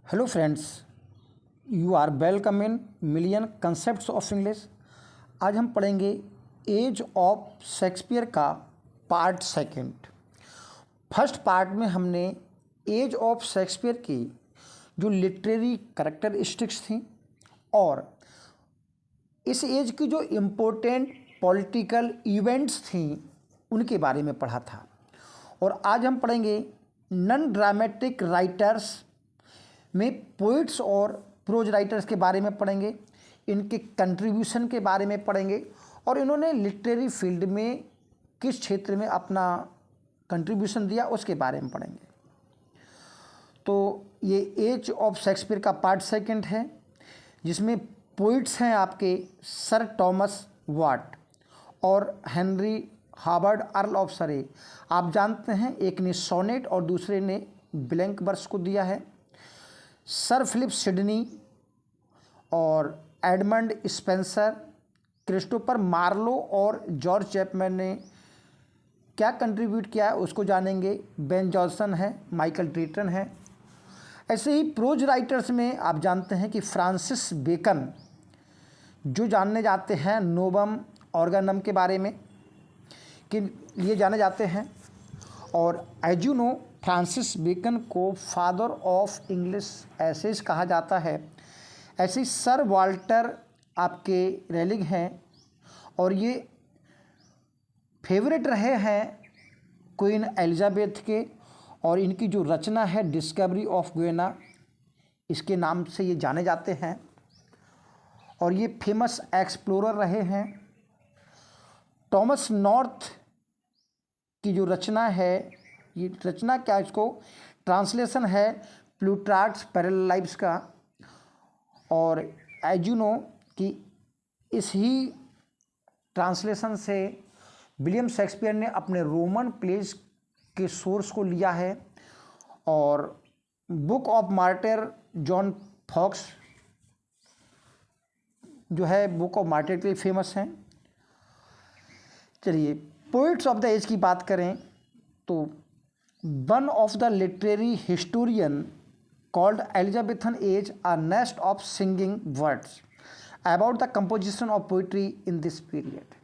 Hello friends, you are welcome in million concepts of English. आज हम पढ़ेंगे age of Shakespeare का part second. First part में हमने एज ऑफ शेक्सपियर की जो लिटरेरी कैरेक्टरिस्टिक्स थी और इस एज की जो इम्पोर्टेंट पॉलिटिकल इवेंट्स थी उनके बारे में पढ़ा था। और आज हम पढ़ेंगे नॉन ड्रामेटिक राइटर्स में पोइट्स और प्रोज राइटर्स के बारे में पढ़ेंगे, इनके कंट्रीब्यूशन के बारे में पढ़ेंगे और इन्होंने लिटरेरी फील्ड में किस क्षेत्र में अपना कंट्रीब्यूशन दिया उसके बारे में पढ़ेंगे। तो ये एज ऑफ शेक्सपियर का पार्ट सेकंड है, जिसमें पोइट्स हैं आपके सर टॉमस वाट और हेनरी हावर्ड अर्ल ऑफ सरे। आप जानते हैं, एक ने सोनेट और दूसरे ने ब्लैंक वर्स को दिया है। सर फिलिप सिडनी और एडमंड स्पेंसर, क्रिस्टोफर मार्लो और जॉर्ज चैपमैन ने क्या कंट्रीब्यूट किया है उसको जानेंगे। बेन जॉनसन है, माइकल ड्रेटन है। ऐसे ही प्रोज राइटर्स में आप जानते हैं कि फ्रांसिस बेकन जो जानने जाते हैं नोबम ऑर्गेनम के बारे में के लिए जाने जाते हैं, और as you know Francis Bacon को फादर ऑफ इंग्लिश एसेज कहा जाता है। ऐसे ही सर वाल्टर आपके रेलिंग हैं और ये फेवरेट रहे हैं क्वीन एलिजाबेथ के, और इनकी जो रचना है डिस्कवरी ऑफ गुएना, इसके नाम से ये जाने जाते हैं और ये फेमस एक्सप्लोरर रहे हैं। टॉमस नॉर्थ की जो रचना है, ये रचना क्या, इसको ट्रांसलेशन है प्लूटार्क्स पैरेलल लाइव्स का, और एज यू नो कि इस ही ट्रांसलेशन से विलियम शेक्सपियर ने अपने रोमन प्लेज के सोर्स को लिया है। और book of martyr John Foxe जो है बुक ऑफ मार्टर के लिए फेमस हैं। चलिए पोइट्स ऑफ द एज की बात करें तो one of the literary historian called Elizabethan age a nest of singing words about the composition of poetry in this period।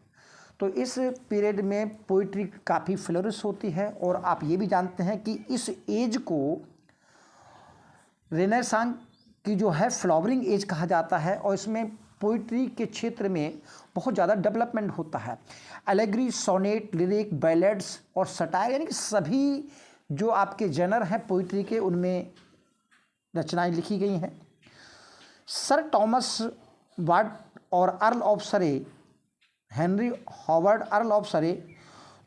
तो इस पीरियड में पोइट्री काफ़ी फ्लोरिश होती है, और आप ये भी जानते हैं कि इस एज को रेनेसां की जो है फ्लावरिंग एज कहा जाता है, और इसमें पोइट्री के क्षेत्र में बहुत ज़्यादा डेवलपमेंट होता है। एलेग्री, सोनेट, लिरिक, बैलेड्स और सटायर, यानी कि सभी जो आपके जनर हैं पोइट्री के, उनमें रचनाएं लिखी गई हैं। सर टॉमस वाट और earl of Surrey, Henry Howard earl of Surrey,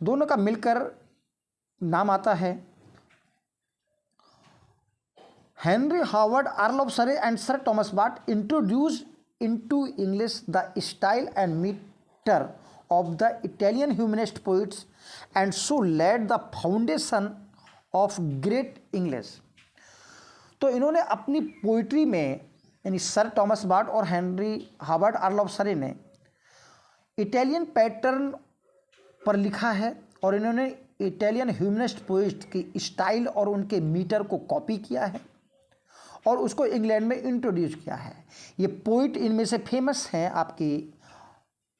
दोनों का मिलकर नाम आता है। Henry Howard earl of Surrey and sir Thomas Wyatt introduce into English the style and meter of the Italian humanist poets and so laid the foundation of great English। तो इन्होंने अपनी poetry में, यानी सर टॉमस वाट और Henry Howard earl of सरे ने Italian pattern पर लिखा है, और इन्होंने इटालियन ह्यूमनिस्ट पोइट की स्टाइल और उनके मीटर को कॉपी किया है और उसको इंग्लैंड में इंट्रोड्यूस किया है। ये पोइट इनमें से फेमस हैं आपकी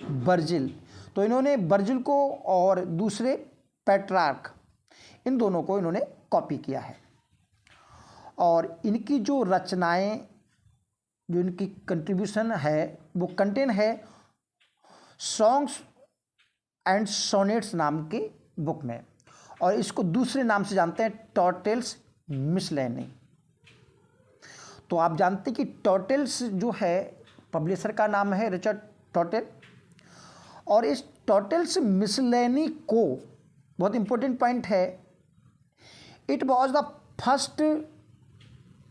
वर्जिल, तो इन्होंने वर्जिल को और दूसरे पेट्रार्क, इन दोनों को इन्होंने कॉपी किया है। और इनकी जो रचनाएं, जो इनकी कंट्रीब्यूशन है, वो कंटेन है सॉन्ग्स एंड सोनेट्स नाम के बुक में, और इसको दूसरे नाम से जानते हैं टॉटेल्स मिसलेनी। तो आप जानते हैं कि टॉटेल्स जो है पब्लिशर का नाम है रिचर्ड टॉटेल, और इस टॉटेल्स मिसलेनी को, बहुत इंपॉर्टेंट पॉइंट है, it was the first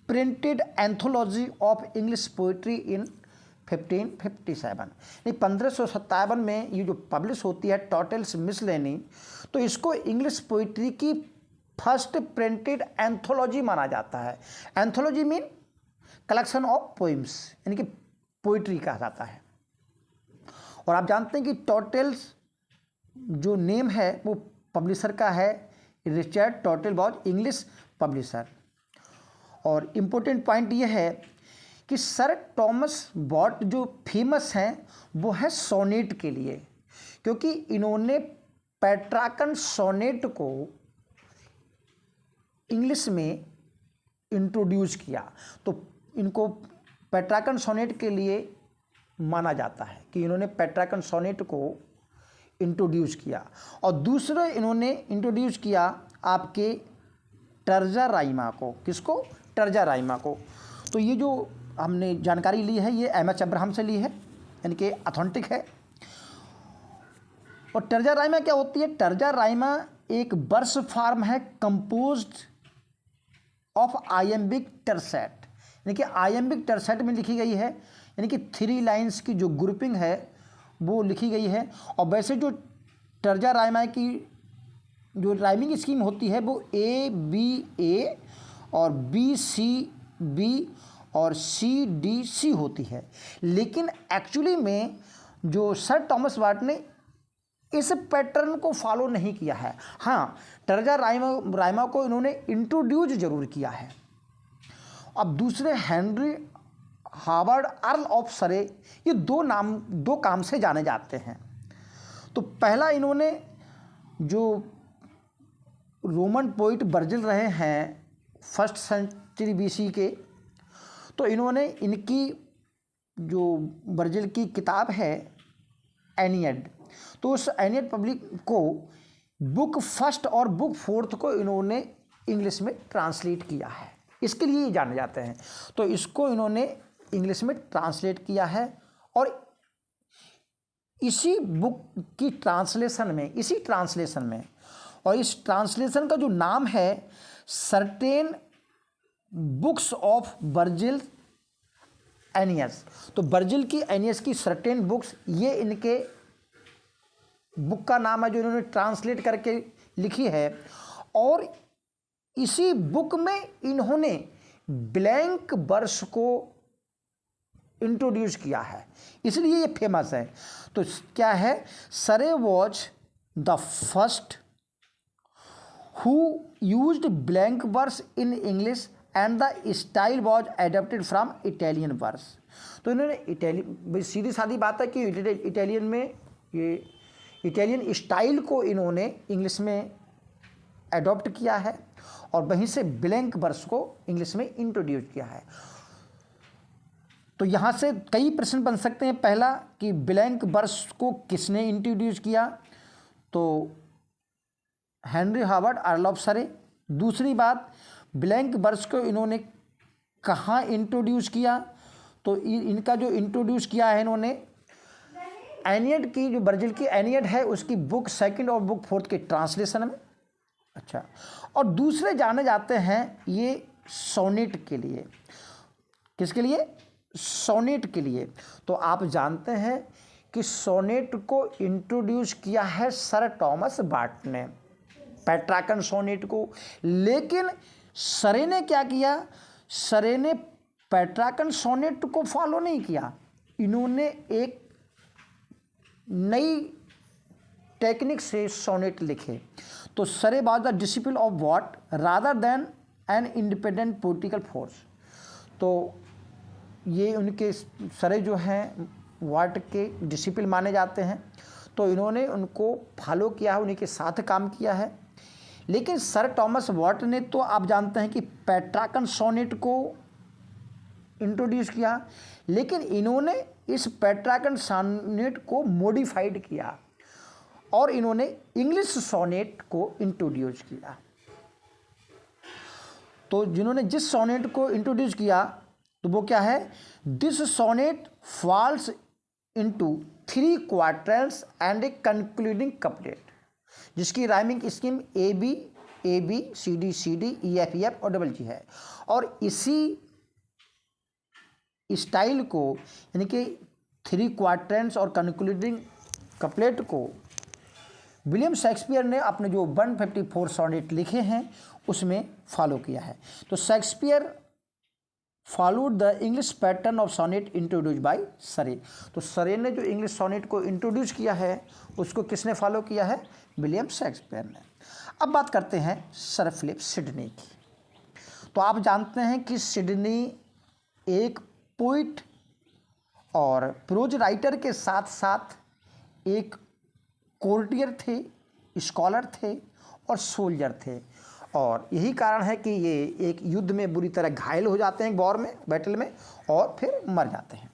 printed anthology of English poetry in 1557। 1557 में ये जो पब्लिश होती है टॉटेल्स मिसलेनी, तो इसको इंग्लिश पोइट्री की फर्स्ट प्रिंटेड एंथोलॉजी माना जाता है। Anthology mean collection of poems, यानी कि पोइट्री कहा जाता है। और आप जानते हैं कि टॉटेल्स जो नेम है वो पब्लिशर का है, रिचर्ड टॉटेल वॉज इंग्लिश पब्लिशर। और इम्पोर्टेंट पॉइंट ये है कि सर टॉमस बॉट जो फेमस हैं वो है सोनेट के लिए, क्योंकि इन्होंने पेट्राकन सोनेट को इंग्लिश में इंट्रोड्यूस किया। तो इनको पेट्राकन सोनेट के लिए माना जाता है कि इन्होंने पेट्राकन सोनेट को इंट्रोड्यूस किया। और दूसरे इन्होंने इंट्रोड्यूस किया आपके टर्जा राइमा को। किसको? टर्जा राइमा को। तो ये जो हमने जानकारी ली है ये एम एच अब्राहम से ली है, यानी कि ऑथेंटिक है। और टर्जा राइमा क्या होती है? टर्जा राइमा एक वर्स फॉर्म है कंपोज्ड ऑफ आयम्बिक टर्सेट, यानी कि आयम्बिक टर्सेट में लिखी गई है, यानी कि 3 लाइन्स की जो ग्रुपिंग है वो लिखी गई है। और वैसे जो टर्जा राइमा की जो राइमिंग स्कीम होती है वो A-B-A और B-C-B और C-D-C होती है। लेकिन एक्चुअली में जो सर टॉमस वाट ने इस पैटर्न को फॉलो नहीं किया है। हाँ, टर्जा राइमा को इन्होंने इंट्रोड्यूस जरूर किया है। अब दूसरे हेनरी हावर्ड अर्ल ऑफ सरे, ये दो काम से जाने जाते हैं। तो पहला, इन्होंने जो रोमन पोइट वर्जिल रहे हैं 1st सेंचुरी BC के, तो इन्होंने इनकी जो वर्जिल की किताब है एनियड, तो उस एनियड पब्लिक को बुक 1 और बुक 4 को इन्होंने इंग्लिश में ट्रांसलेट किया है, इसके लिए ये जाने जाते हैं। तो इसको इन्होंने इंग्लिश में ट्रांसलेट किया है। और इसी बुक की ट्रांसलेशन में और इस ट्रांसलेशन का जो नाम है सर्टेन बुक्स ऑफ वर्जिल एनियस। तो वर्जिल की एनियस की सर्टेन बुक्स, ये इनके बुक का नाम है जो इन्होंने ट्रांसलेट करके लिखी है। और इसी बुक में इन्होंने ब्लैंक वर्स को इंट्रोड्यूस किया है, इसलिए ये फेमस है। तो क्या है? Surrey was the first who used blank verse in English and the style was adapted from Italian verse. तो इन्होंने सीधी सादी बात है कि इटालियन में ये इटालियन स्टाइल को इन्होंने इंग्लिश में एडॉप्ट किया है और वहीं से ब्लैंक वर्स को इंग्लिश में इंट्रोड्यूस किया है। तो यहाँ से कई प्रश्न बन सकते हैं। पहला कि ब्लैंक वर्स को किसने इंट्रोड्यूस किया? तो हेनरी हावर्ड अर्ल ऑफ सरे। दूसरी बात, ब्लैंक वर्स को इन्होंने कहाँ इंट्रोड्यूस किया? तो इनका जो इंट्रोड्यूस किया है इन्होंने एनियड की, जो वर्जिल की एनियड है उसकी बुक 2 और बुक 4 के ट्रांसलेशन में। अच्छा, और दूसरे जाने जाते हैं ये सोनेट के लिए। किसके लिए? सोनेट के लिए। तो आप जानते हैं कि सोनेट को इंट्रोड्यूस किया है सर टॉमस बॉट ने, पेट्राकन सोनेट को। लेकिन सरे ने क्या किया? सरे ने पेट्राकन सोनेट को फॉलो नहीं किया, इन्होंने एक नई टेक्निक से सोनेट लिखे। तो सरे was the disciple of what rather than an independent political force. तो ये उनके सरे जो हैं वॉट के डिसिपल माने जाते हैं, तो इन्होंने उनको फॉलो किया है, उन्हीं के साथ काम किया है। लेकिन सर टॉमस वॉट ने तो आप जानते हैं कि पेट्राकन सोनेट को इंट्रोड्यूस किया, लेकिन इन्होंने इस पेट्राकन सोनेट को मॉडिफाइड किया और इन्होंने इंग्लिश सोनेट को इंट्रोड्यूस किया। तो जिन्होंने जिस सोनेट को इंट्रोड्यूस किया तो वो क्या है? This sonnet falls into 3 quarters and a concluding couplet, जिसकी rhyming scheme AB AB CD CD EF EF और DG है। और इसी स्टाइल को, यानी कि 3 क्वार्टर्स और कंक्लूडिंग कपलेट को विलियम शेक्सपियर ने अपने जो 154 सोनेट लिखे हैं उसमें फॉलो किया है। तो Shakespeare followed the English pattern of sonnet introduce by Surrey. तो सरे ने जो इंग्लिश सोनेट को इंट्रोड्यूस किया है उसको किसने फॉलो किया है? विलियम शेक्सपियर ने। अब बात करते हैं सर फिलिप सिडनी की। तो आप जानते हैं कि सिडनी एक पोइट और प्रोज राइटर के साथ साथ एक कोर्टियर थे, स्कॉलर थे और सोल्जर थे, और यही कारण है कि ये एक युद्ध में बुरी तरह घायल हो जाते हैं, वॉर में, बैटल में, और फिर मर जाते हैं।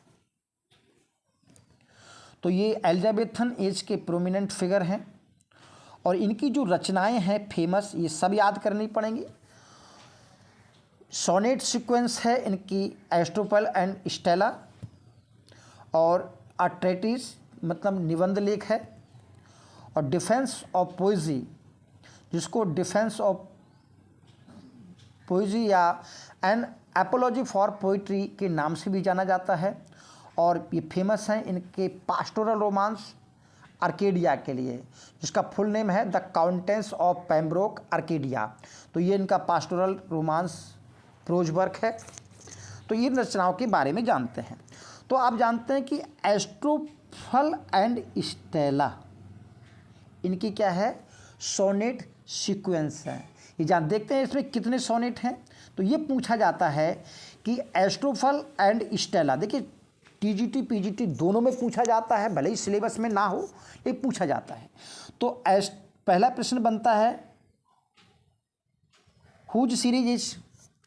तो ये एलिजाबेथन एज के प्रोमिनेंट फिगर हैं और इनकी जो रचनाएं हैं फेमस, ये सब याद करनी पड़ेंगी। सोनेट सीक्वेंस है इनकी एस्ट्रोपल एंड स्टेला, और अ ट्रेटिस मतलब निबंध लेख है, और डिफेंस ऑफ पोइजी, जिसको डिफेंस ऑफ पोइजी या एन एपोलॉजी फॉर पोइट्री के नाम से भी जाना जाता है, और ये फेमस हैं इनके पास्टोरल रोमांस आर्केडिया के लिए, जिसका फुल नेम है the countess of Pembroke Arcadia. तो ये इनका पास्टोरल रोमांस प्रोज वर्क है। तो इन रचनाओं के बारे में जानते हैं। तो आप जानते हैं कि एस्ट्रोफल एंड स्टेला इनकी क्या है, सोनेट सीक्वेंस है। ये जान देखते हैं इसमें कितने सोनेट हैं। तो ये पूछा जाता है कि एस्ट्रोफल एंड स्टेला, देखिए टीजीटी पीजीटी दोनों में पूछा जाता है, भले ही सिलेबस में ना हो लेकिन पूछा जाता है। तो पहला प्रश्न बनता है whose series is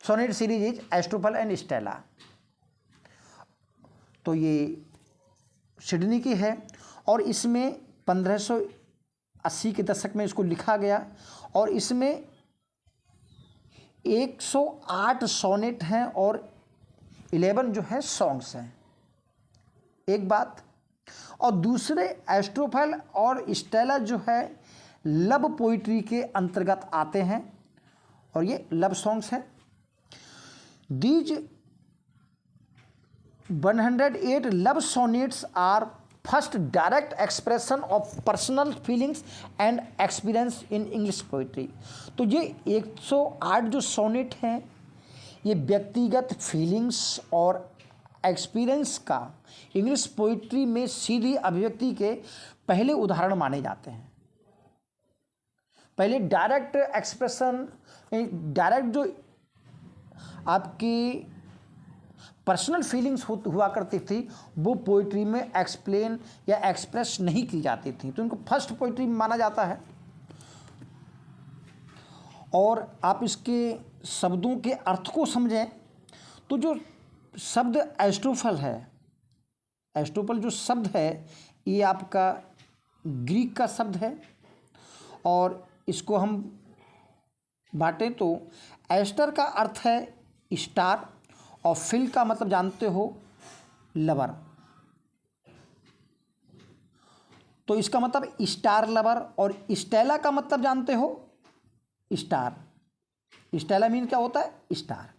sonnet series is Astrophel and Stella. तो ये सिडनी की है और इसमें 1580 के दशक में इसको लिखा गया, और इसमें 108 सोनेट हैं और 11 जो है सॉन्ग्स हैं, एक बात। और दूसरे एस्ट्रोफल और स्टेला जो है लव पोइट्री के अंतर्गत आते हैं और ये लव सॉन्ग्स हैं। These 108 love sonnets are first direct expression of personal feelings and experience in English poetry। तो ये 108 जो सोनेट हैं ये व्यक्तिगत फीलिंग्स और एक्सपीरियंस का इंग्लिश पोइट्री में सीधी अभिव्यक्ति के पहले उदाहरण माने जाते हैं। पहले डायरेक्ट एक्सप्रेशन, डायरेक्ट जो आपकी पर्सनल फीलिंग्स हुआ करती थी वो पोइट्री में एक्सप्लेन या एक्सप्रेस नहीं की जाती थी, तो इनको फर्स्ट पोइट्री में माना जाता है। और आप इसके शब्दों के अर्थ को समझें तो जो शब्द एस्ट्रोफल है, एस्ट्रोफल जो शब्द है ये आपका ग्रीक का शब्द है, और इसको हम बांटें तो एस्टर का अर्थ है स्टार और फिल का मतलब जानते हो लवर, तो इसका मतलब स्टार लवर। और स्टेला का मतलब जानते हो स्टार, स्टेला मीन क्या होता है स्टार।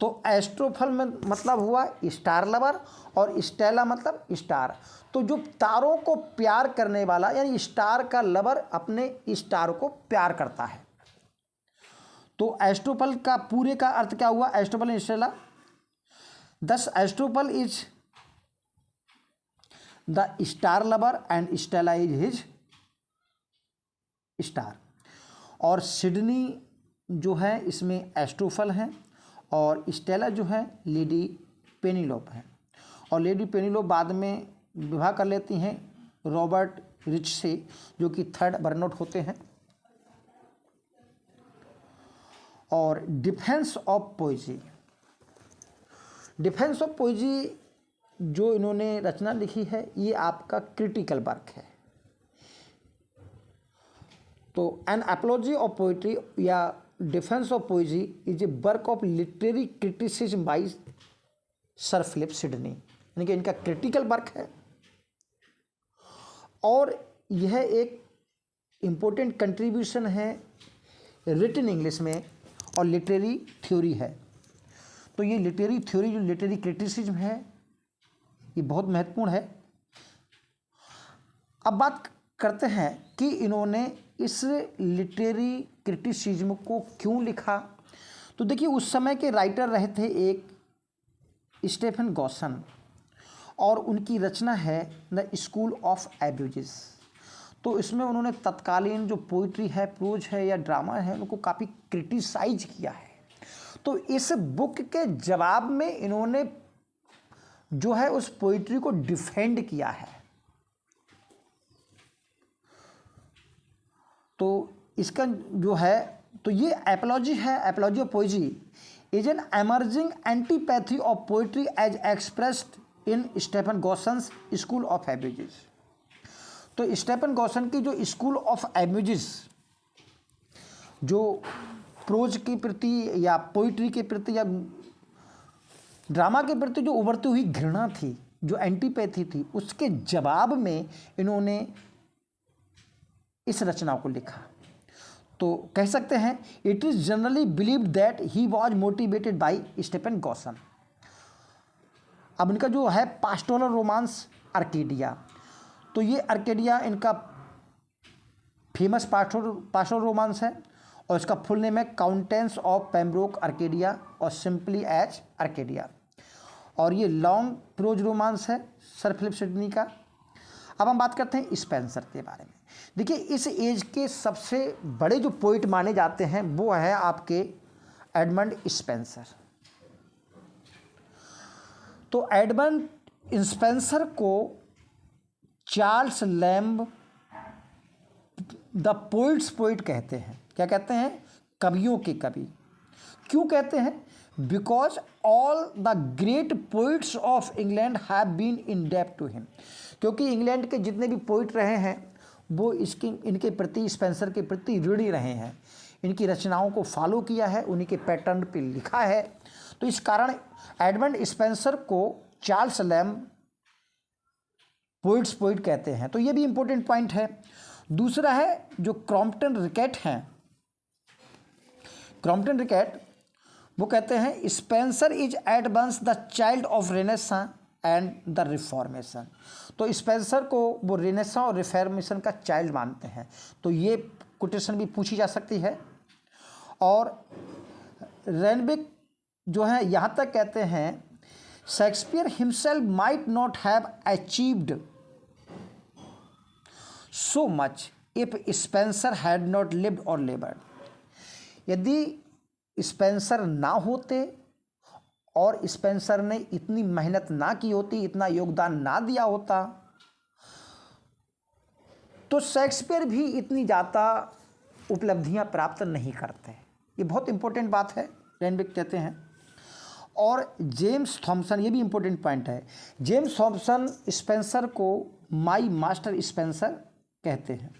तो एस्ट्रोफल में मतलब हुआ स्टार लवर और स्टेला मतलब स्टार। तो जो तारों को प्यार करने वाला यानी स्टार का लवर अपने स्टार को प्यार करता है। तो एस्ट्रोफल का पूरे का अर्थ क्या हुआ, Astrophel and Stella. Thus, Astrophel is the star lover and Stella is his star। और सिडनी जो है इसमें एस्ट्रोफल है और स्टेला जो है लेडी पेनिलोप है। और लेडी पेनिलोप बाद में विवाह कर लेती हैं रॉबर्ट रिच से, जो कि थर्ड बर्नआउट होते हैं। और defence of poesy, defence of poesy जो इन्होंने रचना लिखी है ये आपका क्रिटिकल वर्क है। तो एन एपोलॉजी ऑफ पोइट्री या defence of poesy is a work of literary criticism by sir Philip Sidney, यानी कि इनका क्रिटिकल वर्क है और यह एक इम्पोर्टेंट कंट्रीब्यूशन है रिटन इंग्लिश में और लिटरेरी थ्योरी है। तो ये लिटरेरी थ्योरी जो लिटरेरी क्रिटिसिज्म है ये बहुत महत्वपूर्ण है। अब बात करते हैं कि इन्होंने इस लिटरेरी क्रिटिसिज्म को क्यों लिखा। तो देखिए उस समय के राइटर रहे थे एक स्टीफन गॉसन और उनकी रचना है द स्कूल ऑफ एब्यूजेस। तो इसमें उन्होंने तत्कालीन जो पोइट्री है, प्रोज है या ड्रामा है उनको काफ़ी क्रिटिसाइज किया है। तो इस बुक के जवाब में इन्होंने जो है उस पोइट्री को डिफेंड किया है। तो इसका जो है, तो ये एपोलॉजी है, apology of poetry is an emerging antipathy of poetry as expressed in Stephen Gosson's school of abuses. तो स्टेफन गॉसन की जो स्कूल ऑफ एब्यूजेस, जो प्रोज के प्रति या पोइट्री के प्रति या ड्रामा के प्रति जो उभरती हुई घृणा थी, जो एंटीपैथी थी, उसके जवाब में इन्होंने इस रचना को लिखा। तो कह सकते हैं it is generally believed that he was motivated by Stephen Gosson. अब इनका जो है पास्टोरल रोमांस आर्केडिया, तो ये आर्केडिया इनका फेमस पास्टोरल रोमांस है और इसका फुल नेम है काउंटेंस ऑफ पेम्ब्रोक आर्केडिया और सिंपली एज आर्केडिया। और ये लॉन्ग प्रोज रोमांस है सर फिलिप सिडनी का। अब हम बात करते हैं स्पेंसर के बारे में। देखिए, इस एज के सबसे बड़े जो पोइट माने जाते हैं वो है आपके एडमंड स्पेंसर। तो एडमंड स्पेंसर को Charles lamb the poets poet कहते हैं। क्या कहते हैं? कवियों के कवि। क्यों कहते हैं? Because all the great poets of England have been in डेब्ट टू हिम। क्योंकि इंग्लैंड के जितने भी पोइट रहे हैं वो इनके प्रति, स्पेंसर के प्रति ऋणी रहे हैं, इनकी रचनाओं को फॉलो किया है, उन्हीं के पैटर्न पे लिखा है। तो इस कारण एडमंड स्पेंसर को चार्ल्स लैम्ब पोइट्स पोइट कहते हैं। तो ये भी इंपॉर्टेंट पॉइंट है। दूसरा है जो क्रॉम्पटन रिकेट हैं, क्रॉम्पटन रिकेट वो कहते हैं Spenser is at once the child of Renaissance and the Reformation. तो स्पेंसर को वो रेनेसां और रिफॉर्मेशन का चाइल्ड मानते हैं। तो ये कोटेशन भी पूछी जा सकती है। और रेनबिक जो है यहाँ तक कहते हैं Shakespeare himself might not have achieved so much if Spencer had not lived और लेबर्ड। यदि स्पेंसर ना होते और स्पेंसर ने इतनी मेहनत ना की होती, इतना योगदान ना दिया होता, तो शेक्सपियर भी इतनी ज़्यादा उपलब्धियां प्राप्त नहीं करते। ये बहुत इंपॉर्टेंट बात है, रेनबिक कहते हैं। और जेम्स थॉमसन, ये भी इंपॉर्टेंट पॉइंट है, जेम्स थॉमसन स्पेंसर को माई मास्टर स्पेंसर कहते हैं।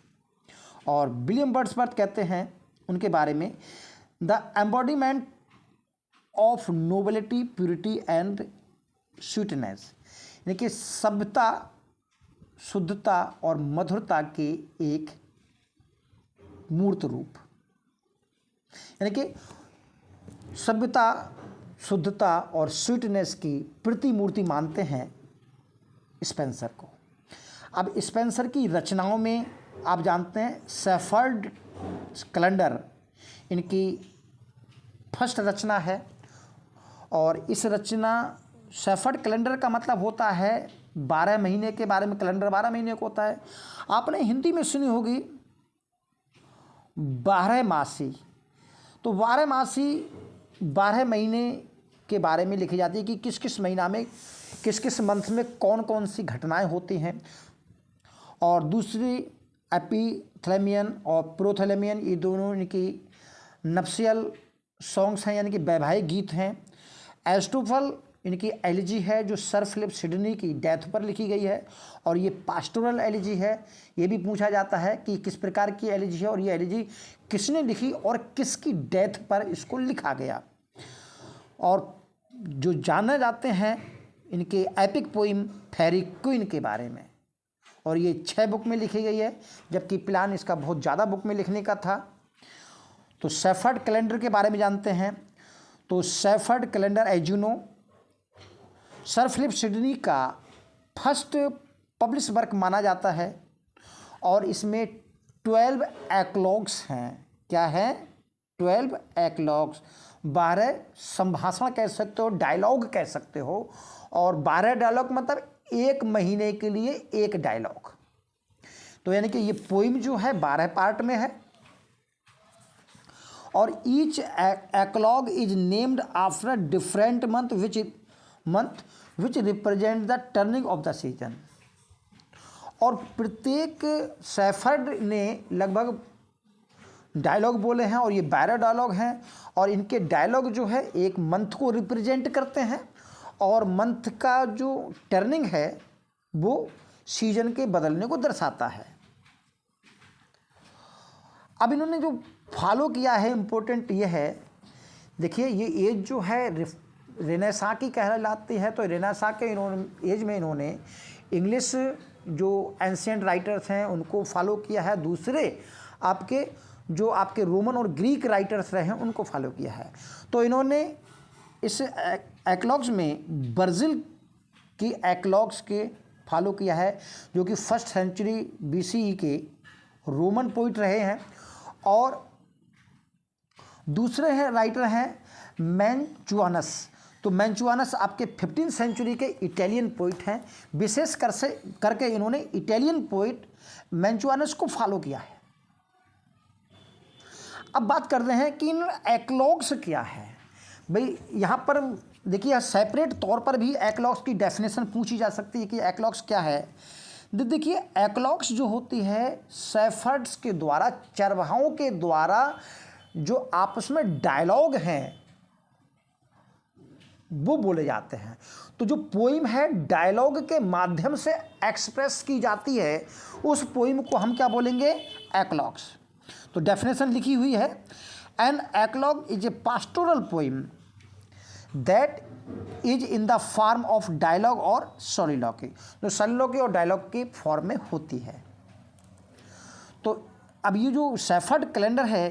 और विलियम वर्ड्सवर्थ कहते हैं उनके बारे में the embodiment of nobility, purity and sweetness, यानी कि सभ्यता, शुद्धता और मधुरता के एक मूर्त रूप, यानी कि सभ्यता, शुद्धता और स्वीटनेस की प्रतिमूर्ति मानते हैं स्पेंसर को। अब स्पेंसर की रचनाओं में आप जानते हैं शेफर्ड कैलेंडर इनकी फर्स्ट रचना है। और इस रचना, शेफर्ड कैलेंडर का मतलब होता है 12 महीने के बारे में, कैलेंडर 12 महीने को होता है। आपने हिंदी में सुनी होगी 12 मासी। तो 12 मासी 12 महीने के बारे में लिखी जाती है कि किस किस महीना में, किस किस मंथ में कौन कौन सी घटनाएं होती हैं। और दूसरी एपिथैलेमियन और प्रोथैलेमियन, ये दोनों इनकी नफ्सियल सॉन्ग्स हैं, यानी कि वैवाहिक गीत हैं। एस्टोफल इनकी एलिजी है जो सर फिलिप सिडनी की डेथ पर लिखी गई है, और ये पास्टोरल एलिजी है। ये भी पूछा जाता है कि किस प्रकार की एलिजी है और ये एलिजी किसने लिखी और किसकी डेथ पर इसको लिखा गया। और जो जाने जाते हैं इनके एपिक पोइम फेरी क्वीन के बारे में, और ये 6 बुक में लिखी गई है, जबकि प्लान इसका बहुत ज़्यादा बुक में लिखने का था। तो शेफर्ड कैलेंडर के बारे में जानते हैं। तो shepherd calendar as you know sir Philip Sidney का फर्स्ट पब्लिश वर्क माना जाता है, और इसमें 12 एक्लॉग्स हैं। क्या है? 12 एक्लॉग्स, 12 संभाषण कह सकते हो, डायलॉग कह सकते हो। और 12 डायलॉग मतलब 1 महीने के लिए एक डायलॉग। तो यानी कि ये पोइम जो है 12 पार्ट में है। और each eclogue is named after different month which represent the turning of the season. और प्रत्येक सेफर्ड ने लगभग डायलॉग बोले हैं और ये 12 डायलॉग हैं और इनके डायलॉग जो है एक मंथ को रिप्रेजेंट करते हैं और मंथ का जो टर्निंग है वो सीजन के बदलने को दर्शाता है। अब इन्होंने जो फॉलो किया है इम्पोर्टेंट ये है, देखिए ये एज जो है रेनेसां की कहलाती है। तो रेनेसां के एज में इन्होंने इंग्लिश जो एंशिएंट राइटर्स हैं उनको फॉलो किया है, दूसरे आपके रोमन और ग्रीक राइटर्स रहे हैं उनको फॉलो किया है। तो इन्होंने इस एक्लॉग्स में वर्जिल की एक्लॉग्स के फॉलो किया है जो कि 1st सेंचुरी BCE के रोमन पोइट रहे हैं। और दूसरे राइटर हैं मैंचुआनस। तो मैंचुआनस आपके 15th सेंचुरी के इटालियन पोइट हैं। विशेष करके इन्होंने इटालियन पोइट मैंचुआनस को फॉलो किया है। अब बात करते हैं कि इन एक्लॉग्स क्या है। भाई यहाँ पर देखिए सेपरेट तौर पर भी एक्लॉग्स की डेफिनेशन पूछी जा सकती है कि एक्लॉग्स क्या है। देखिए एक्लॉग्स जो होती है सेफर्ड्स के द्वारा, चरवाहों के द्वारा जो आपस में डायलॉग हैं वो बोले जाते हैं। तो जो पोइम है डायलॉग के माध्यम से एक्सप्रेस की जाती है उस पोइम को हम क्या बोलेंगे, एक्लॉग्स। तो डेफिनेशन लिखी हुई है, an eclogue is a pastoral poem that is in the form of dialogue or soliloquy, जो सोलिलॉक्वी और डायलॉग की फॉर्म में होती है। तो अब ये जो सेफर्ड कैलेंडर है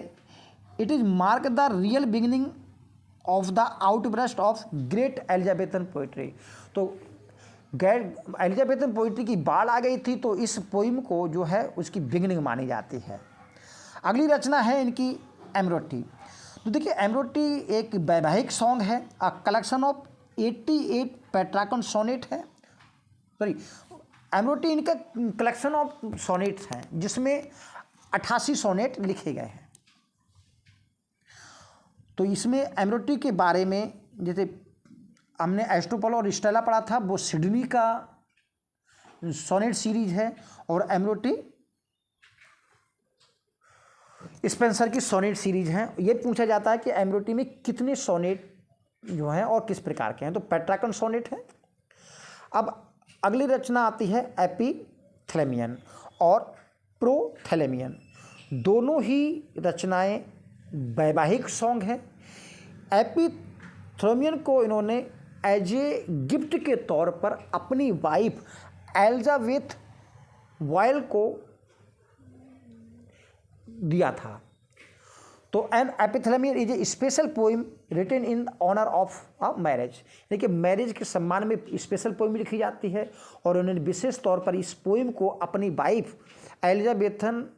it is mark the real beginning of the outburst of great Elizabethan poetry. तो एलिजाबेथन पोइट्री की बाढ़ आ गई थी तो इस पोइम को जो है उसकी बिगिनिंग मानी जाती है। अगली रचना है इनकी एमरोटी। तो देखिए एमरोटी एक वैवाहिक सॉन्ग है, अ कलेक्शन ऑफ 88 पेट्राकन सोनेट है। सॉरी, एमरोटी इनका कलेक्शन ऑफ सोनेट्स हैं जिसमें 88 सोनेट लिखे गए हैं। तो इसमें एमरोटी के बारे में जैसे हमने एस्ट्रोपल और स्टेला पढ़ा था, वो सिडनी का सोनेट सीरीज है और एमरोटी स्पेंसर की सोनेट सीरीज है। ये पूछा जाता है कि एमरोटी में कितने सोनेट जो हैं और किस प्रकार के हैं, तो पेट्राकन सोनेट है। अब अगली रचना आती है एपिथैलेमियन और प्रोथैलेमियन। दोनों ही रचनाएं वैवाहिक सॉन्ग हैं। एपिथैलेमियन को इन्होंने एज ए गिफ्ट के तौर पर अपनी वाइफ एलिजाबेथ बॉयल को दिया था। तो an epithalamion is a special poem written in honour of a marriage, यानी कि मैरिज के सम्मान में स्पेशल पोइम लिखी जाती है और उन्होंने विशेष तौर पर इस पोइम को अपनी वाइफ एलिजाबेथन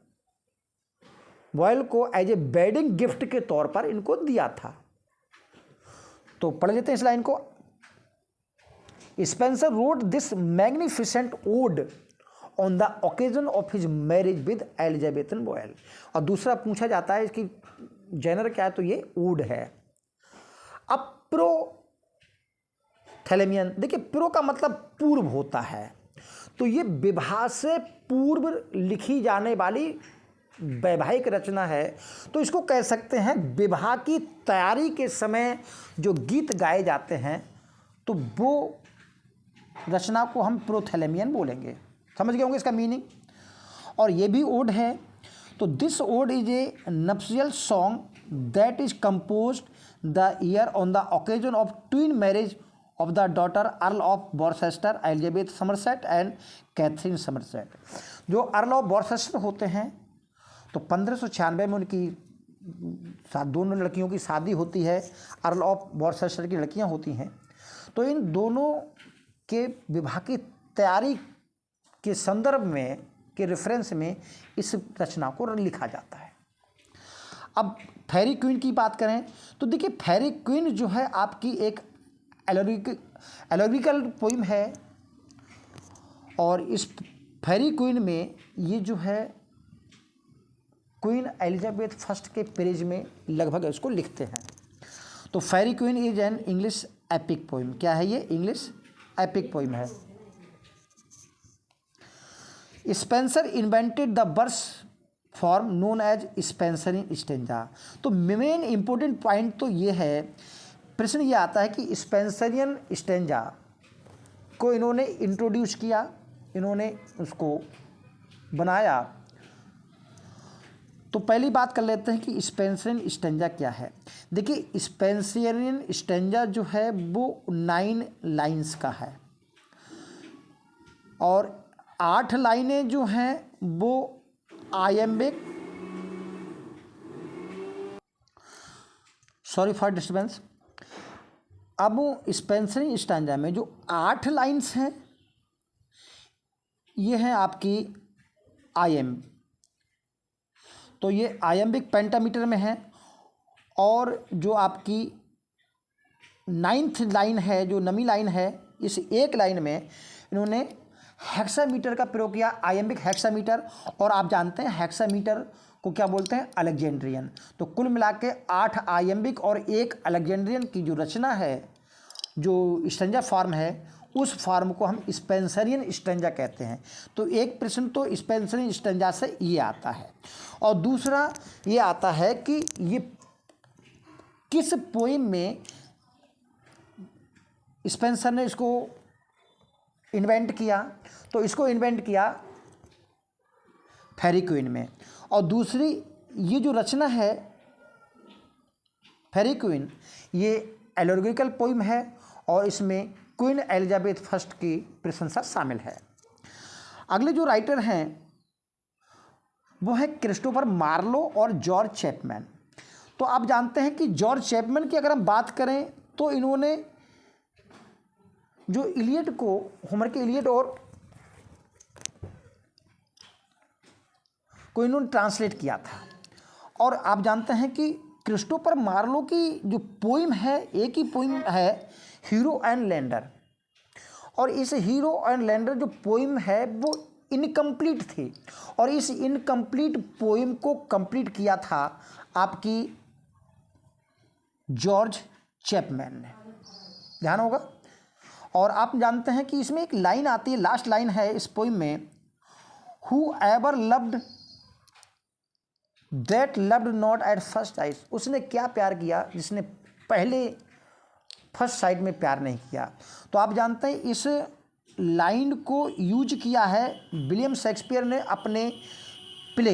बॉयल को एज ए वेडिंग गिफ्ट के तौर पर इनको दिया था। तो पढ़ लेते हैं इस लाइन को। Spenser wrote this magnificent ode on the occasion of his marriage with Elizabethan Boyle. और दूसरा पूछा जाता है इसकी जेनर क्या है, तो ये ओड है। अब प्रोथैलेमियन, देखिए प्रो का मतलब पूर्व होता है, तो ये विवाह से पूर्व लिखी जाने वाली वैवाहिक रचना है। तो इसको कह सकते हैं विवाह की तैयारी के समय जो गीत गाए जाते हैं तो वो रचना को हम प्रोथैलेमियन बोलेंगे। समझ गए होंगे इसका मीनिंग। और ये भी ओड है। तो this ode is a nuptial song that is composed the year on the occasion of twin marriage of the daughter earl of Worcester Elizabeth Somerset and Catherine Somerset. जो अर्ल ऑफ वॉर्सेस्टर होते हैं तो 1596 में उनकी दोनों लड़कियों की शादी होती है। अर्ल ऑफ वॉर्सेस्टर की लड़कियां होती हैं। तो इन दोनों के विवाह की तैयारी के संदर्भ में के रेफरेंस में इस रचना को लिखा जाता है। अब फेरी क्वीन की बात करें तो देखिए फेरी क्वीन जो है आपकी एक एलोरिकल पोइम है और इस फेरी क्वीन में ये जो है क्वीन एलिजाबेथ फर्स्ट के पेज में लगभग इसको लिखते हैं। तो faerie queen is an English epic poem. क्या है ये? इंग्लिश एपिक पोइम है। Spenser invented the verse form known as Spenserian stanza. तो मेन इंपॉर्टेंट पॉइंट तो ये है, प्रश्न ये आता है कि स्पेंसरियन स्टेंजा को इन्होंने इंट्रोड्यूस किया, इन्होंने उसको बनाया। तो पहली बात कर लेते हैं कि स्पेंसरियन स्टेंजा क्या है। देखिए, स्पेंसरियन स्टेंजा जो है वो 9 लाइन्स का है और 8 लाइनें जो हैं वो आयम्बिक, सॉरी फॉर डिस्टर्बेंस। अब स्पेंसरियन स्टेंजा में जो 8 लाइन्स हैं ये हैं आपकी आयम, तो ये आयम्बिक पेंटामीटर में है। और जो आपकी 9th लाइन है, जो नमी लाइन है, इस एक लाइन में इन्होंने हेक्सामीटर का प्रयोग किया, आयम्बिक हेक्सामीटर। और आप जानते हैं हेक्सामीटर को क्या बोलते हैं? अलेक्जेंड्रियन। तो कुल मिला के 8 आयम्बिक और 1 अलेक्जेंड्रियन की जो रचना है, जो स्टेंजा फॉर्म है, उस फॉर्म को हम स्पेंसरियन स्टेंजा कहते हैं। तो एक प्रश्न तो स्पेंसरियन स्टेंजा से ये आता है और दूसरा ये आता है कि ये किस पोइम में स्पेंसर ने इसको इन्वेंट किया। तो इसको इन्वेंट किया फेरी क्वीन में। और दूसरी ये जो रचना है फेरी क्वीन, ये एलोरिकल पोइम है और इसमें क्वीन एलिजाबेथ फर्स्ट की प्रशंसा शामिल है। अगले जो राइटर हैं वो है क्रिस्टोफर मार्लो और जॉर्ज चैपमैन। तो आप जानते हैं कि जॉर्ज चैपमैन की अगर हम बात करें तो इन्होंने जो इलियड को, होमर के इलियड और को इन्होंने ट्रांसलेट किया था। और आप जानते हैं कि क्रिस्टोफर मार्लो की जो पोइम है, एक ही पोइम है, हीरो एंड लैंडर। और इस हीरो एंड लैंडर जो पोइम है वो इनकम्प्लीट थी और इस इनकम्प्लीट पोइम को कंप्लीट किया था आपकी जॉर्ज चैपमैन ने, ध्यान होगा। और आप जानते हैं कि इसमें एक लाइन आती है, लास्ट लाइन है इस पोइम में, who ever loved that loved not at first sight. उसने क्या प्यार किया जिसने पहले फर्स्ट साइट में प्यार नहीं किया। तो आप जानते हैं इस लाइन को यूज किया है विलियम शेक्सपियर ने अपने play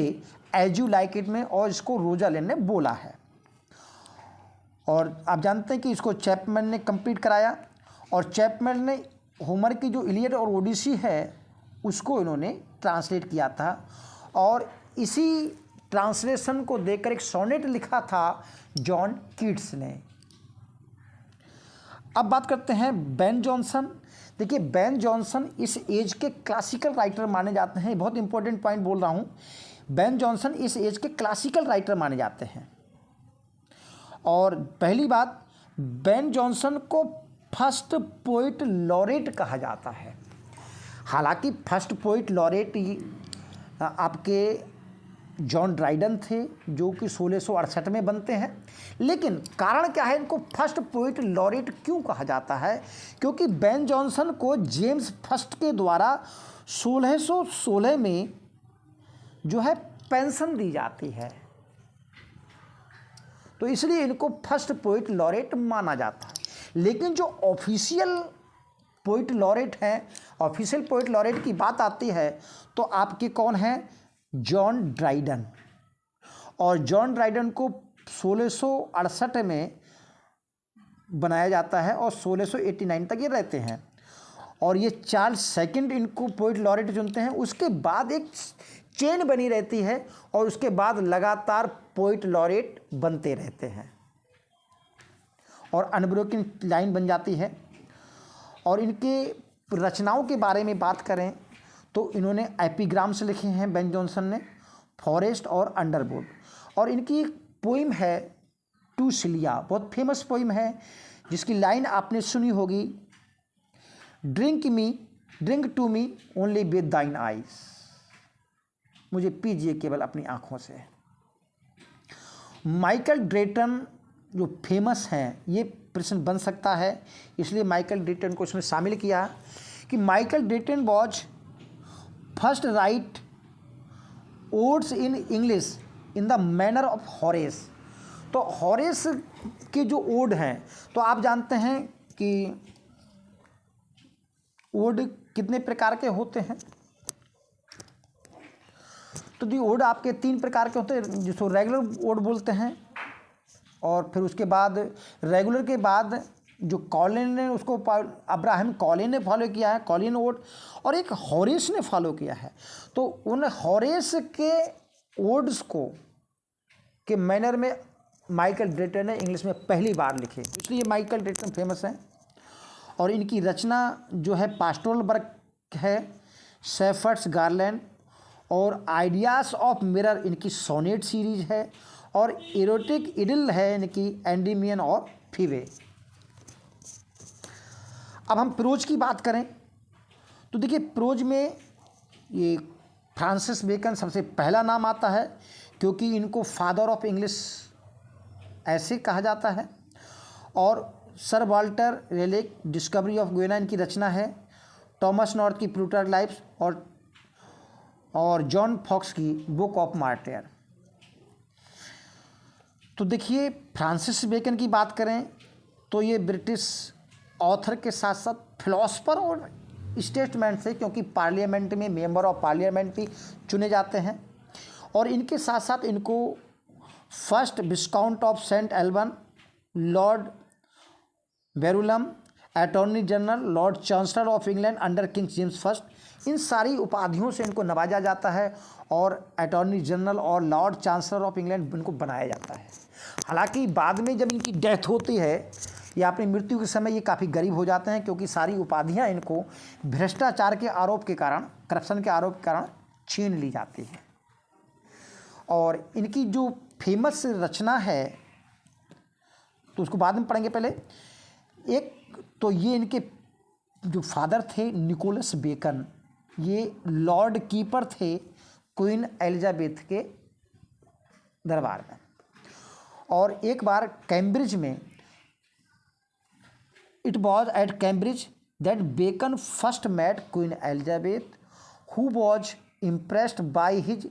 as you like it में, और इसको रोजालिन ने बोला है। और आप जानते हैं कि इसको चैपमैन ने कंप्लीट कराया और चैपमैन ने होमर की जो इलियड और ओडिसी है उसको इन्होंने ट्रांसलेट किया था और इसी ट्रांसलेशन को देखकर एक सोनेट लिखा था जॉन कीट्स ने। अब बात करते हैं बेन जॉनसन। देखिए, बेन जॉनसन इस एज के क्लासिकल राइटर माने जाते हैं। बहुत इंपॉर्टेंट पॉइंट बोल रहा हूँ, बेन जॉनसन इस एज के क्लासिकल राइटर माने जाते हैं। और पहली बात, बेन जॉनसन को फर्स्ट पोइट लॉरेट कहा जाता है। हालांकि फर्स्ट पोइट लॉरेट आपके जॉन ड्राइडन थे जो कि 1668 में बनते हैं। लेकिन कारण क्या है इनको फर्स्ट पोइट लॉरेट क्यों कहा जाता है? क्योंकि बेन जॉनसन को जेम्स फर्स्ट के द्वारा 1616 में जो है पेंशन दी जाती है, तो इसलिए इनको फर्स्ट पोइट लॉरेट माना जाता है। लेकिन जो ऑफिशियल पोइट लॉरेट हैं, ऑफिशियल पोइट लॉरेट की बात आती है तो आपके कौन है? John Dryden. और जॉन ड्राइडन को 1668 में बनाया जाता है और 1689 तक ये रहते हैं। और ये चार्ल्स सेकंड इनको पोइट लॉरेट चुनते हैं। उसके बाद एक चेन बनी रहती है और उसके बाद लगातार पोइट लॉरेट बनते रहते हैं और अनब्रोकन लाइन बन जाती है। और इनके रचनाओं के बारे में बात करें तो इन्होंने एपिग्राम्स लिखे हैं बेन जॉनसन ने, फॉरेस्ट और अंडरवुड। और इनकी एक पोइम है टू सिलिया, बहुत फेमस पोइम है जिसकी लाइन आपने सुनी होगी, drink to me only with thine eyes. मुझे पीजिए केवल अपनी आँखों से। माइकल ड्रेटन जो फेमस हैं, ये प्रश्न बन सकता है, इसलिए माइकल ड्रेटन को इसमें शामिल किया कि Michael Drayton was first write odes in English in the manner of Horace. तो हॉरेस के जो ओड हैं, तो आप जानते हैं कि ओड कितने प्रकार के होते हैं। तो दी ओड आपके 3 प्रकार के होते हैं, जिसको रेगुलर ओड बोलते हैं, और फिर उसके बाद रेगुलर के बाद जो कॉलिन ने उसको अब्राहम कॉलिन ने फॉलो किया है, कॉलिन ओड, और एक हॉरेस ने फॉलो किया है। तो उन हॉरेस के ओड्स को के मैनर में माइकल ड्रेटन ने इंग्लिश में पहली बार लिखे, इसलिए माइकल ड्रेटन फेमस हैं। और इनकी रचना जो है पास्टोरल वर्क है, शेफर्ड्स गार्लैंड और आइडियाज़ ऑफ मिरर इनकी सोनेट सीरीज है, और एरोटिक इडिल है इनकी एंडीमियन और फीवे। अब हम प्रोज की बात करें तो देखिए, प्रोज में ये फ्रांसिस बेकन सबसे पहला नाम आता है, क्योंकि इनको फादर ऑफ इंग्लिश ऐसे कहा जाता है। और sir Walter Rayleigh discovery of गुएना इनकी रचना है, टॉमस नॉर्थ की प्लूटार्क लाइफ्स और जॉन फॉक्स की बुक ऑफ मार्टियर। तो देखिए, फ्रांसिस बेकन की बात करें तो ये ब्रिटिश ऑथर के साथ साथ फिलोसफर और स्टेटमैन थे, क्योंकि पार्लियामेंट में मेंबर ऑफ पार्लियामेंट भी चुने जाते हैं। और इनके साथ साथ इनको first viscount of Saint Alban, lord Verulam, attorney general, lord chancellor of England under king James first, इन सारी उपाधियों से इनको नवाजा जाता है, और अटॉर्नी जनरल और लॉर्ड चांसलर ऑफ इंग्लैंड इनको बनाया जाता है। हालांकि बाद में जब इनकी डेथ होती है या अपनी मृत्यु के समय ये काफ़ी गरीब हो जाते हैं, क्योंकि सारी उपाधियां इनको भ्रष्टाचार के आरोप के कारण, करप्शन के आरोप के कारण छीन ली जाती है। और इनकी जो फेमस रचना है तो उसको बाद में पढ़ेंगे। पहले एक तो ये इनके जो फादर थे निकोलस बेकन, ये लॉर्ड कीपर थे क्वीन एलिजाबेथ के दरबार में। और एक बार कैम्ब्रिज में, it was at Cambridge that Bacon first met queen Elizabeth, who was impressed by his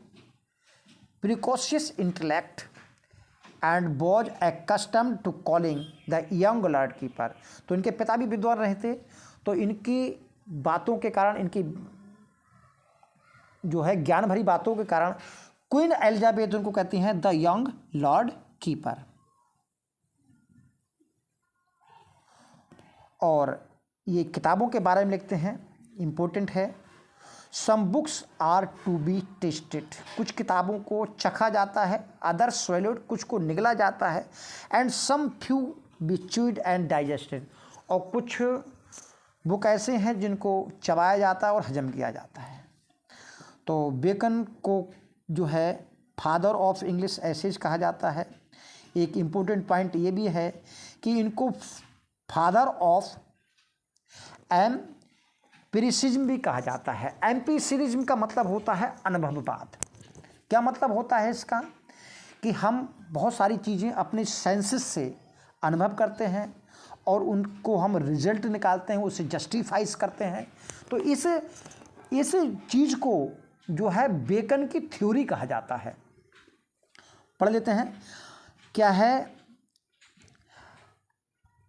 precocious intellect and was accustomed to calling the young lord keeper. तो इनके पिता भी विद्वान रहे थे, तो इनकी बातों के कारण, इनकी जो है ज्ञान भरी बातों के कारण क्वीन एलिजाबेथ उनको कहती हैं द यंग लॉर्ड कीपर। और ये किताबों के बारे में लिखते हैं, इम्पोर्टेंट है। Some books are to be tasted, कुछ किताबों को चखा जाता है, अदर swallowed, कुछ को निगला जाता है, and some few be chewed and digested, और कुछ बुक ऐसे हैं जिनको चबाया जाता है और हजम किया जाता है। तो बेकन को जो है फादर ऑफ इंग्लिश एसेज कहा जाता है। एक इम्पोर्टेंट पॉइंट ये भी है कि इनको फादर ऑफ एम्पिरिसिज्म भी कहा जाता है। एम्पिरिसिज्म का मतलब होता है अनुभववाद। क्या मतलब होता है इसका? कि हम बहुत सारी चीज़ें अपने सेंसेस से अनुभव करते हैं और उनको हम रिजल्ट निकालते हैं, उसे जस्टिफाइज करते हैं। तो इस चीज़ को जो है बेकन की थ्योरी कहा जाता है। पढ़ लेते हैं क्या है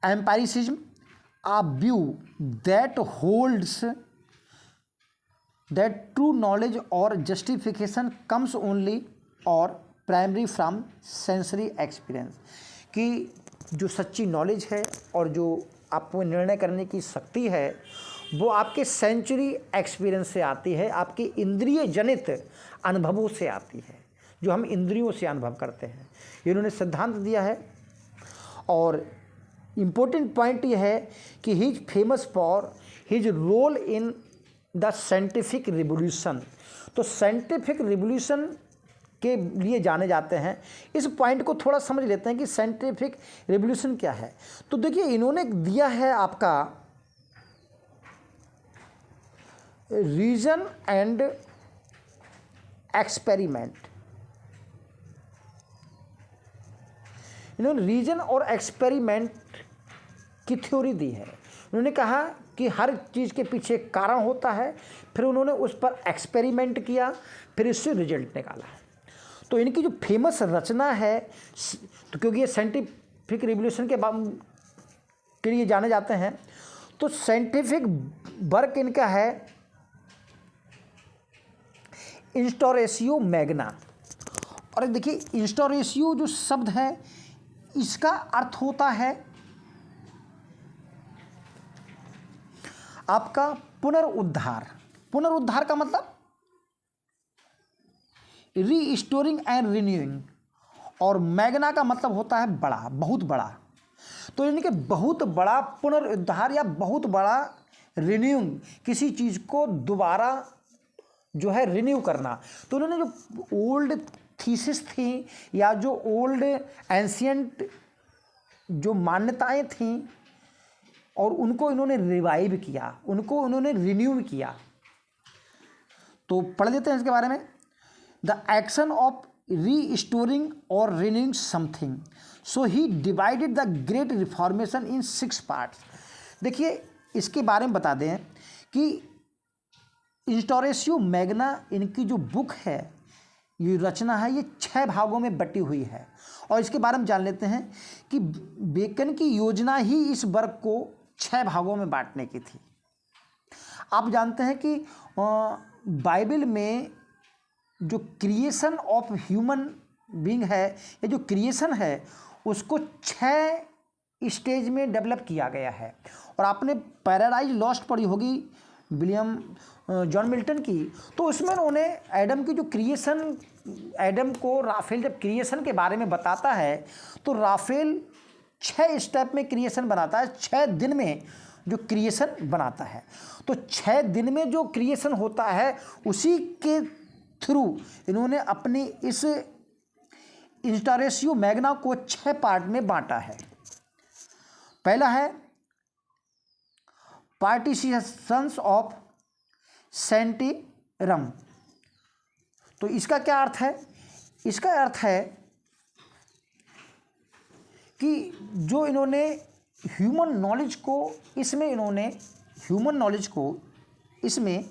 एम्पायरिसिज्म। A view that holds that true knowledge or justification comes only or primary from sensory experience, कि जो सच्ची नॉलेज है और जो आपको निर्णय करने की शक्ति है वो आपके सेंचुरी एक्सपीरियंस से आती है, आपके इंद्रिय जनित अनुभवों से आती है, जो हम इंद्रियों से अनुभव करते हैं। इन्होंने सिद्धांत दिया है। और इम्पोर्टेंट पॉइंट ये है कि he is famous for his role in the scientific revolution. तो साइंटिफिक रिवोल्यूशन के लिए जाने जाते हैं। इस पॉइंट को थोड़ा समझ लेते हैं कि साइंटिफिक रिवोल्यूशन क्या है। तो देखिए, इन्होंने दिया है आपका रीजन एंड एक्सपेरिमेंट। इन्होंने रीजन और एक्सपेरिमेंट की थ्योरी दी है। उन्होंने कहा कि हर चीज़ के पीछे एक कारण होता है, फिर उन्होंने उस पर एक्सपेरिमेंट किया, फिर इससे रिजल्ट निकाला। तो इनकी जो फेमस रचना है, तो क्योंकि ये साइंटिफिक रिवोल्यूशन के लिए जाने जाते हैं, तो साइंटिफिक वर्क इनका है इंस्टोरेशियो मैग्ना। और देखिए इंस्टोरेशियो जो शब्द है इसका अर्थ होता है आपका पुनरुद्धार। पुनरुद्धार का मतलब रीस्टोरिंग एंड रिन्यूइंग, और मैग्ना का मतलब होता है बड़ा, बहुत बड़ा। तो यानी कि बहुत बड़ा पुनरुद्धार या बहुत बड़ा रिन्यूइंग, किसी चीज़ को दोबारा जो है रिन्यू करना। तो उन्होंने जो ओल्ड थीसिस थी या जो ओल्ड एंशियंट जो मान्यताएं थीं और उनको इन्होंने रिवाइव किया, उनको इन्होंने रिन्यू किया। तो पढ़ लेते हैं इसके बारे में। द एक्शन ऑफ रीस्टोरिंग और renewing something, so he divided the great reformation in 6 parts. देखिए इसके बारे में बता दें कि इंस्टोरेशियो मैग्ना इनकी जो बुक है, ये रचना है, ये 6 भागों में बटी हुई है। और इसके बारे में जान लेते हैं कि बेकन की योजना ही इस वर्क को 6 भागों में बांटने की थी। आप जानते हैं कि बाइबल में जो क्रिएशन ऑफ ह्यूमन बीइंग है, या जो क्रिएशन है उसको 6 स्टेज में डेवलप किया गया है। और आपने पैराडाइज लॉस्ट पढ़ी होगी विलियम जॉन मिल्टन की, तो उसमें उन्होंने एडम की जो क्रिएशन, एडम को राफेल जब क्रिएशन के बारे में बताता है तो राफेल 6 स्टेप में क्रिएशन बनाता है, 6 दिन में जो क्रिएशन बनाता है। तो 6 दिन में जो क्रिएशन होता है उसी के थ्रू इन्होंने अपनी इस इंस्टोरेशियो मैग्ना को 6 पार्ट में बांटा है। पहला है पार्टिशंस ऑफ सेंटिरम। तो इसका क्या अर्थ है? इसका अर्थ है कि जो इन्होंने ह्यूमन नॉलेज को इसमें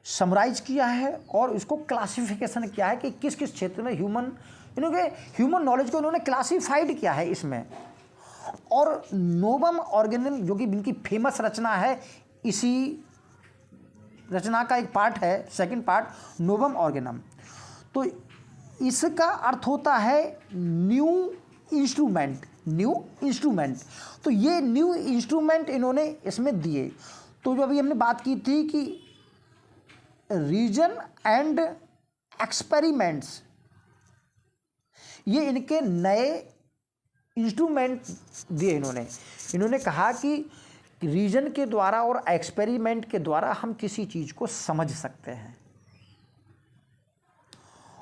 समराइज किया है और इसको क्लासिफिकेशन किया है कि किस किस क्षेत्र में ह्यूमन नॉलेज को इन्होंने क्लासिफाइड किया है इसमें। और नोवम ऑर्गेनम जो कि इनकी फेमस रचना है, इसी रचना का एक पार्ट है, सेकंड पार्ट नोवम ऑर्गेनम। तो इसका अर्थ होता है न्यू इंस्ट्रूमेंट। तो ये न्यू इंस्ट्रूमेंट इन्होंने इसमें दिए। तो जो अभी हमने बात की थी कि रीजन एंड एक्सपेरिमेंट्स, ये इनके नए इंस्ट्रूमेंट दिए इन्होंने कहा कि रीजन के द्वारा और एक्सपेरिमेंट के द्वारा हम किसी चीज़ को समझ सकते हैं।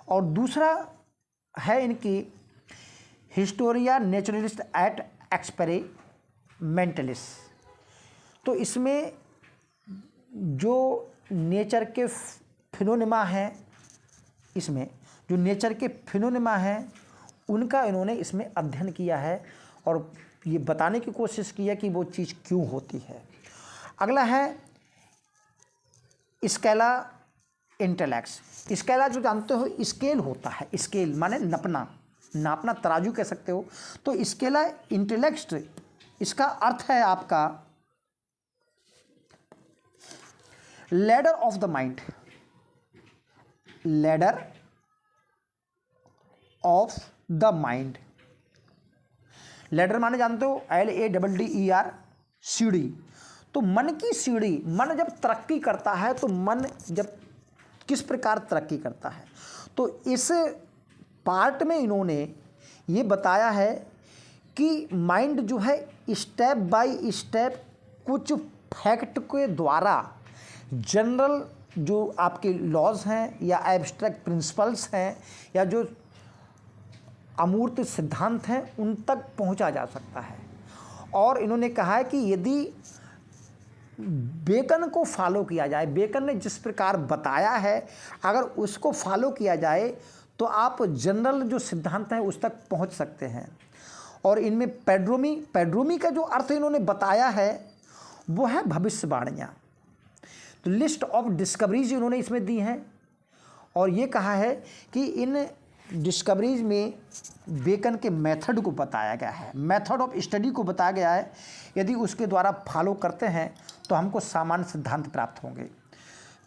और दूसरा है इनकी हिस्टोरिया नेचुरलिस्ट एट एक्सपेरिमेंटलिस्ट। तो इसमें जो नेचर के फिनोमेना हैं, इसमें जो नेचर के फिनोमेना हैं उनका इन्होंने इसमें अध्ययन किया है और ये बताने की कोशिश की है कि वो चीज़ क्यों होती है। अगला है स्केला इंटेलेक्ट्स। स्केला जो जानते हो स्केल होता है, स्केल माने नापना, तराजू कह सकते हो। तो स्केला इंटेलेक्ट, इसका अर्थ है आपका ladder of the mind. Ladder of the mind, ladder माने जानते हो LADDER, सीढ़ी। तो मन की सीढ़ी, मन जब तरक्की करता है तो मन जब किस प्रकार तरक्की करता है, तो इस पार्ट में इन्होंने ये बताया है कि माइंड जो है स्टेप बाय स्टेप कुछ फैक्ट के द्वारा जनरल जो आपके लॉज हैं या एब्स्ट्रैक्ट प्रिंसिपल्स हैं या जो अमूर्त सिद्धांत हैं उन तक पहुंचा जा सकता है। और इन्होंने कहा है कि यदि बेकन को फॉलो किया जाए, बेकन ने जिस प्रकार बताया है अगर उसको फॉलो किया जाए तो आप जनरल जो सिद्धांत हैं उस तक पहुंच सकते हैं। और इनमें पेड्रोमी का जो अर्थ इन्होंने बताया है वो है भविष्यवाणियाँ। तो लिस्ट ऑफ डिस्कवरीज इन्होंने इसमें दी हैं और ये कहा है कि इन डिस्कवरीज में बेकन के मेथड को बताया गया है, मेथड ऑफ स्टडी को बताया गया है। यदि उसके द्वारा फॉलो करते हैं तो हमको सामान्य सिद्धांत प्राप्त होंगे।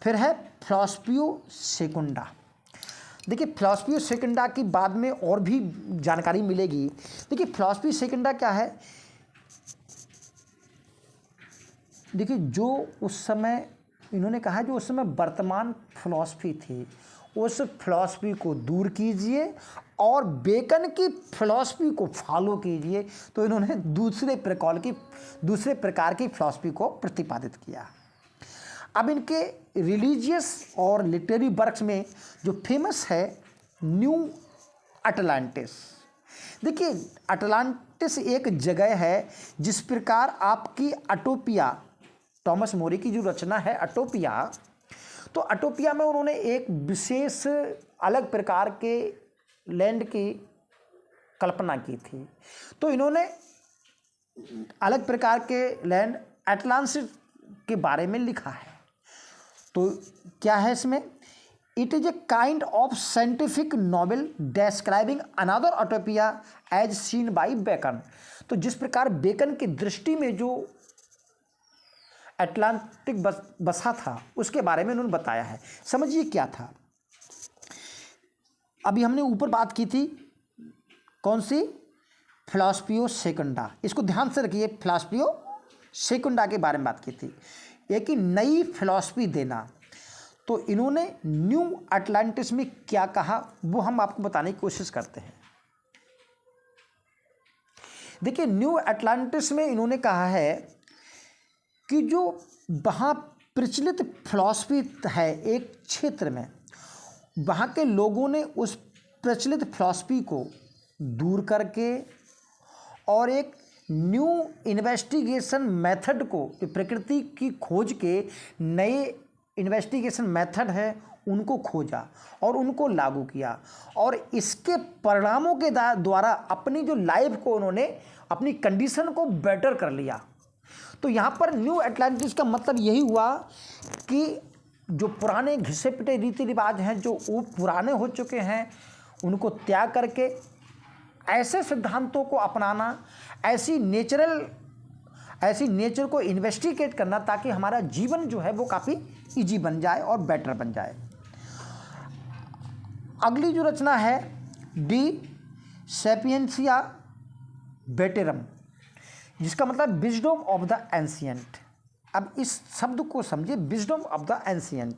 फिर है फिलॉसफियो सेकुंडा। देखिए फिलॉसफियो सेकुंडा की बाद में और भी जानकारी मिलेगी। देखिए फिलॉसफी सेकुंडा क्या है, देखिए जो उस समय इन्होंने कहा जो उस समय वर्तमान फिलॉसफी थी उस फिलॉसफी को दूर कीजिए और बेकन की फिलॉसफी को फॉलो कीजिए। तो इन्होंने दूसरे प्रकार की फिलॉसफी को प्रतिपादित किया। अब इनके रिलीजियस और लिटरेरी वर्क्स में जो फेमस है न्यू अटलांटिस। देखिए अटलांटिस एक जगह है जिस प्रकार आपकी अटोपिया, टॉमस मोरी की जो रचना है अटोपिया, तो अटोपिया में उन्होंने एक विशेष अलग प्रकार के लैंड की कल्पना की थी। तो इन्होंने अलग प्रकार के लैंड अटलांटिस के बारे में लिखा है। तो क्या है इसमें, it is a kind of scientific novel describing another utopia as seen by Bacon. तो जिस प्रकार बेकन की दृष्टि में जो अटलांटिक बसा था उसके बारे में उन्होंने बताया है। समझिए क्या था, अभी हमने ऊपर बात की थी कौन सी, फिलॉसफियो सेकुंडा। इसको ध्यान से रखिए, फिलॉसफियो सेकुंडा के बारे में बात की थी, एक ही नई फिलॉसफी देना। तो इन्होंने न्यू अटलांटिस में क्या कहा वो हम आपको बताने की कोशिश करते हैं। देखिए न्यू अटलांटिस में इन्होंने कहा है कि जो वहाँ प्रचलित फिलॉसफी है एक क्षेत्र में, वहाँ के लोगों ने उस प्रचलित फिलॉसफी को दूर करके और एक न्यू इन्वेस्टिगेशन मेथड को, प्रकृति की खोज के नए इन्वेस्टिगेशन मेथड है उनको खोजा और उनको लागू किया और इसके परिणामों के द्वारा अपनी जो लाइफ को उन्होंने, अपनी कंडीशन को बेटर कर लिया। तो यहाँ पर न्यू अटलांटिस का मतलब यही हुआ कि जो पुराने घिसे पिटे रीति रिवाज हैं जो वो पुराने हो चुके हैं उनको त्याग करके ऐसे सिद्धांतों को अपनाना, ऐसी नेचर को इन्वेस्टिगेट करना ताकि हमारा जीवन जो है वो काफ़ी इजी बन जाए और बेटर बन जाए। अगली जो रचना है डी सैपियंसिया वेटेरम, जिसका मतलब विजडम ऑफ द एंशिएंट। अब इस शब्द को समझिए, विजडम ऑफ द एंशिएंट।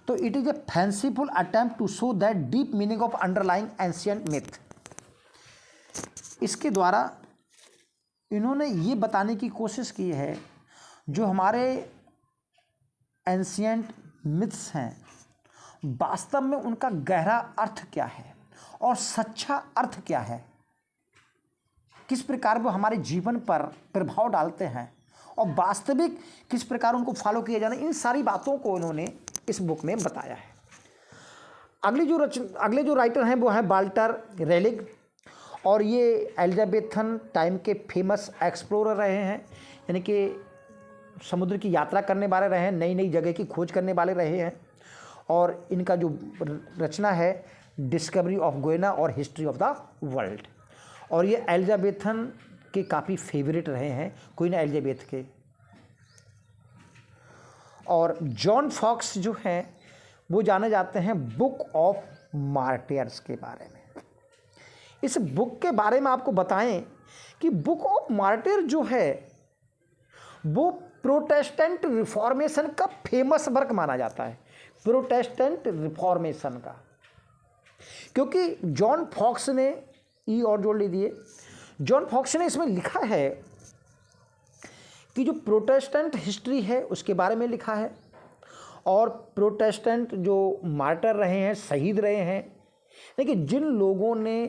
तो it is a fanciful attempt to show that deep meaning of underlying ancient myth. इसके द्वारा इन्होंने ये बताने की कोशिश की है जो हमारे एंशिएंट मिथ्स हैं वास्तव में उनका गहरा अर्थ क्या है और सच्चा अर्थ क्या है, किस प्रकार वो हमारे जीवन पर प्रभाव डालते हैं और वास्तविक किस प्रकार उनको फॉलो किया जाना, इन सारी बातों को उन्होंने इस बुक में बताया है। अगले जो राइटर हैं वो हैं वाल्टर रेलिग और ये एलिजाबेथन टाइम के फेमस एक्सप्लोरर रहे हैं, यानी कि समुद्र की यात्रा करने वाले रहे हैं, नई नई जगह की खोज करने वाले रहे हैं। और इनका जो रचना है डिस्कवरी ऑफ गोयना और हिस्ट्री ऑफ द वर्ल्ड, और ये एलिजाबेथन के काफ़ी फेवरेट रहे हैं, क्वीन एलिजाबेथ के। और जॉन फॉक्स जो हैं वो जाने जाते हैं बुक ऑफ मार्टियर्स के बारे में। इस बुक के बारे में आपको बताएं कि बुक ऑफ मार्टियर जो है वो प्रोटेस्टेंट रिफॉर्मेशन का फेमस वर्क माना जाता है, प्रोटेस्टेंट रिफॉर्मेशन का, क्योंकि जॉन फॉक्स ने ई और जोड़ लीजिए, जॉन फॉक्स ने इसमें लिखा है कि जो प्रोटेस्टेंट हिस्ट्री है उसके बारे में लिखा है और प्रोटेस्टेंट जो मार्टर रहे हैं, शहीद रहे हैं, लेकिन जिन लोगों ने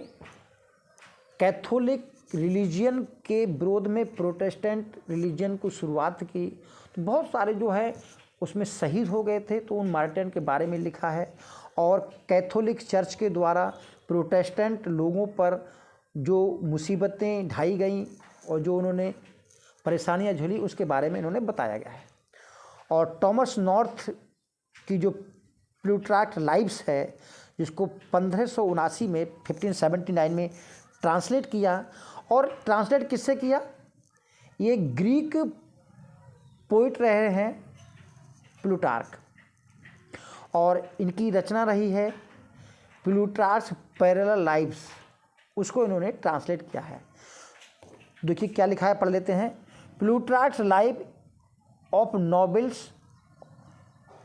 कैथोलिक रिलीजन के विरोध में प्रोटेस्टेंट रिलीजन को शुरुआत की तो बहुत सारे जो है उसमें शहीद हो गए थे, तो उन मार्टिन के बारे में लिखा है। और कैथोलिक चर्च के द्वारा प्रोटेस्टेंट लोगों पर जो मुसीबतें ढाई गई और जो उन्होंने परेशानियां झेली उसके बारे में इन्होंने बताया गया है। और टॉमस नॉर्थ की जो प्लूटार्क लाइव्स है, जिसको 1579 में 1579 में ट्रांसलेट किया, और ट्रांसलेट किससे किया? ये ग्रीक पोइट रहे हैं प्लूटार्क, और इनकी रचना रही है प्लूटार्क्स पैरेलल लाइव्स, उसको इन्होंने ट्रांसलेट किया है। देखिए क्या लिखा है, पढ़ लेते हैं। Plutarch's live of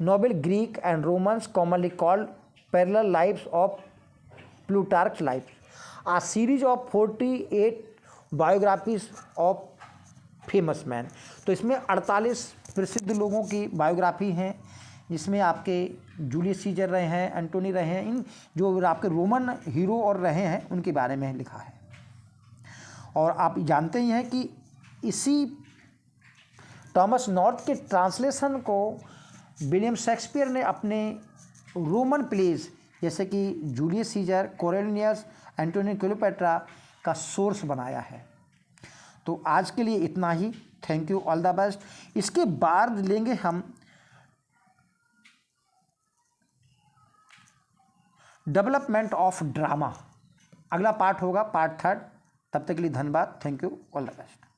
noble Greek and Romans commonly called parallel lives of Plutarch's life, a series of 48 biographies of famous man. तो इसमें 48 प्रसिद्ध लोगों की बायोग्राफी हैं, जिसमें आपके जूलियस सीजर रहे हैं, एंटोनी रहे हैं, इन जो आपके रोमन हीरो और रहे हैं उनके बारे में लिखा है। और आप जानते ही हैं कि इसी टॉमस नॉर्थ के ट्रांसलेशन को विलियम शेक्सपियर ने अपने रोमन प्लेज जैसे कि Julius Caesar, Coriolanus, Antony Cleopatra का सोर्स बनाया है। तो आज के लिए इतना ही। Thank you, all the best. इसके बाद लेंगे हम डेवलपमेंट ऑफ ड्रामा, अगला पार्ट होगा, पार्ट 3। तब तक के लिए धन्यवाद। Thank you, all the best.